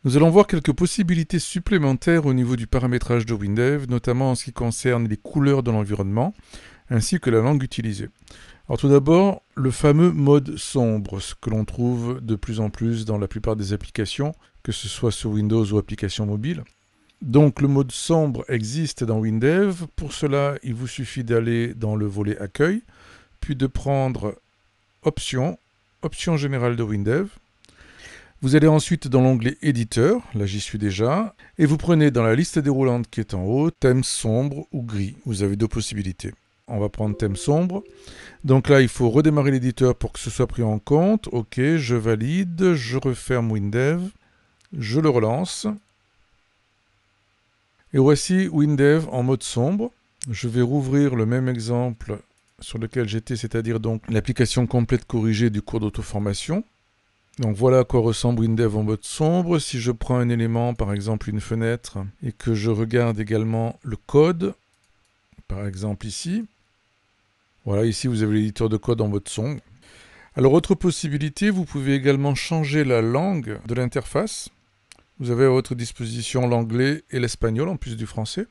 Nous allons voir quelques possibilités supplémentaires au niveau du paramétrage de Windev, notamment en ce qui concerne les couleurs de l'environnement, ainsi que la langue utilisée. Alors tout d'abord, le fameux mode sombre, ce que l'on trouve de plus en plus dans la plupart des applications, que ce soit sur Windows ou applications mobiles. Donc le mode sombre existe dans Windev. Pour cela, il vous suffit d'aller dans le volet Accueil, puis de prendre Options, Options générales de Windev. Vous allez ensuite dans l'onglet Éditeur, là j'y suis déjà, et vous prenez dans la liste déroulante qui est en haut, thème sombre ou gris. Vous avez deux possibilités. On va prendre thème sombre. Donc là, il faut redémarrer l'éditeur pour que ce soit pris en compte. Ok, je valide, je referme Windev, je le relance. Et voici Windev en mode sombre. Je vais rouvrir le même exemple sur lequel j'étais, c'est-à-dire donc l'application complète corrigée du cours d'auto-formation. Donc voilà à quoi ressemble Windev en mode sombre. Si je prends un élément, par exemple une fenêtre, et que je regarde également le code, par exemple ici, voilà, ici vous avez l'éditeur de code en mode sombre. Alors autre possibilité, vous pouvez également changer la langue de l'interface. Vous avez à votre disposition l'anglais et l'espagnol en plus du français.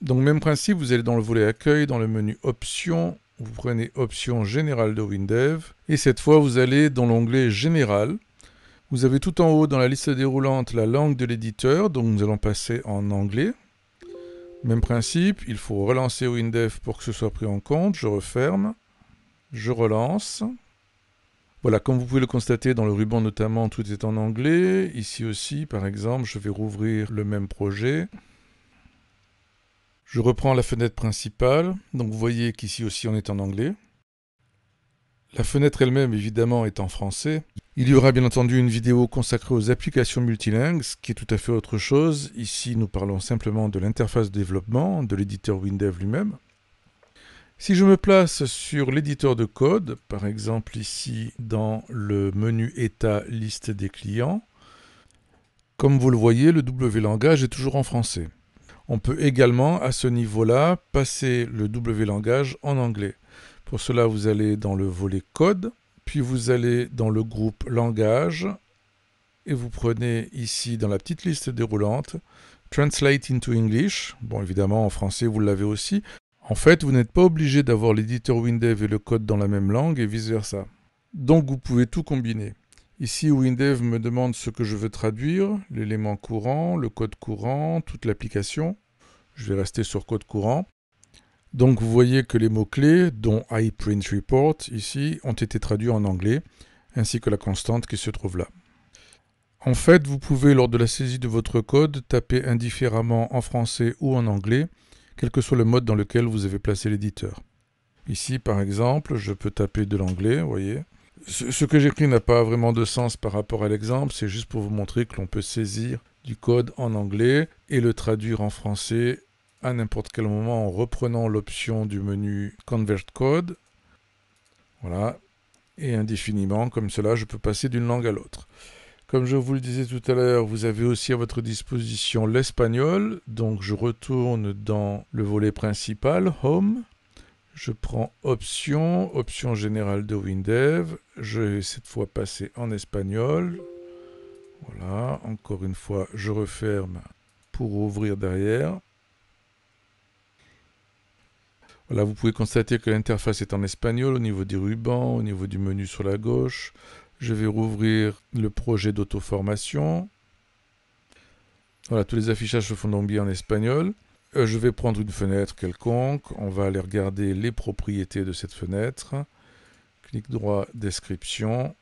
Donc même principe, vous allez dans le volet Accueil, dans le menu Options, vous prenez Options générales de Windev, et cette fois vous allez dans l'onglet Général. Vous avez tout en haut dans la liste déroulante la langue de l'éditeur, donc nous allons passer en anglais. Même principe, il faut relancer Windev pour que ce soit pris en compte. Je referme, je relance. Voilà, comme vous pouvez le constater dans le ruban notamment, tout est en anglais. Ici aussi, par exemple, je vais rouvrir le même projet. Je reprends la fenêtre principale. Donc vous voyez qu'ici aussi on est en anglais. La fenêtre elle-même, évidemment, est en français. Il y aura bien entendu une vidéo consacrée aux applications multilingues, ce qui est tout à fait autre chose. Ici, nous parlons simplement de l'interface de développement, de l'éditeur Windev lui-même. Si je me place sur l'éditeur de code, par exemple ici dans le menu État, liste des clients, comme vous le voyez, le W-langage est toujours en français. On peut également, à ce niveau-là, passer le W-langage en anglais. Pour cela, vous allez dans le volet Code, puis vous allez dans le groupe Langage, et vous prenez ici, dans la petite liste déroulante, Translate into English. Bon, évidemment, en français, vous l'avez aussi. En fait, vous n'êtes pas obligé d'avoir l'éditeur Windev et le code dans la même langue, et vice-versa. Donc, vous pouvez tout combiner. Ici, Windev me demande ce que je veux traduire, l'élément courant, le code courant, toute l'application. Je vais rester sur code courant. Donc vous voyez que les mots-clés, dont iPrint Report, ici, ont été traduits en anglais, ainsi que la constante qui se trouve là. En fait, vous pouvez, lors de la saisie de votre code, taper indifféremment en français ou en anglais, quel que soit le mode dans lequel vous avez placé l'éditeur. Ici, par exemple, je peux taper de l'anglais, vous voyez. Ce que j'écris n'a pas vraiment de sens par rapport à l'exemple, c'est juste pour vous montrer que l'on peut saisir du code en anglais et le traduire en français à n'importe quel moment en reprenant l'option du menu Convert Code. Voilà. Et indéfiniment, comme cela, je peux passer d'une langue à l'autre. Comme je vous le disais tout à l'heure, vous avez aussi à votre disposition l'espagnol. Donc je retourne dans le volet principal, Home. Je prends Options, Options générales de Windev. Je vais cette fois passer en espagnol. Voilà, encore une fois, je referme pour ouvrir derrière. Voilà, vous pouvez constater que l'interface est en espagnol au niveau des rubans, au niveau du menu sur la gauche. Je vais rouvrir le projet d'auto-formation. Voilà, tous les affichages se font donc bien en espagnol. Je vais prendre une fenêtre quelconque. On va aller regarder les propriétés de cette fenêtre. Clic droit, description.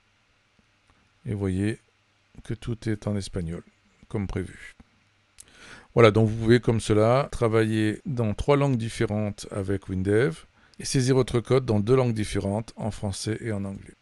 Et vous voyez que tout est en espagnol, comme prévu. Voilà, donc vous pouvez comme cela travailler dans 3 langues différentes avec Windev et saisir votre code dans 2 langues différentes, en français et en anglais.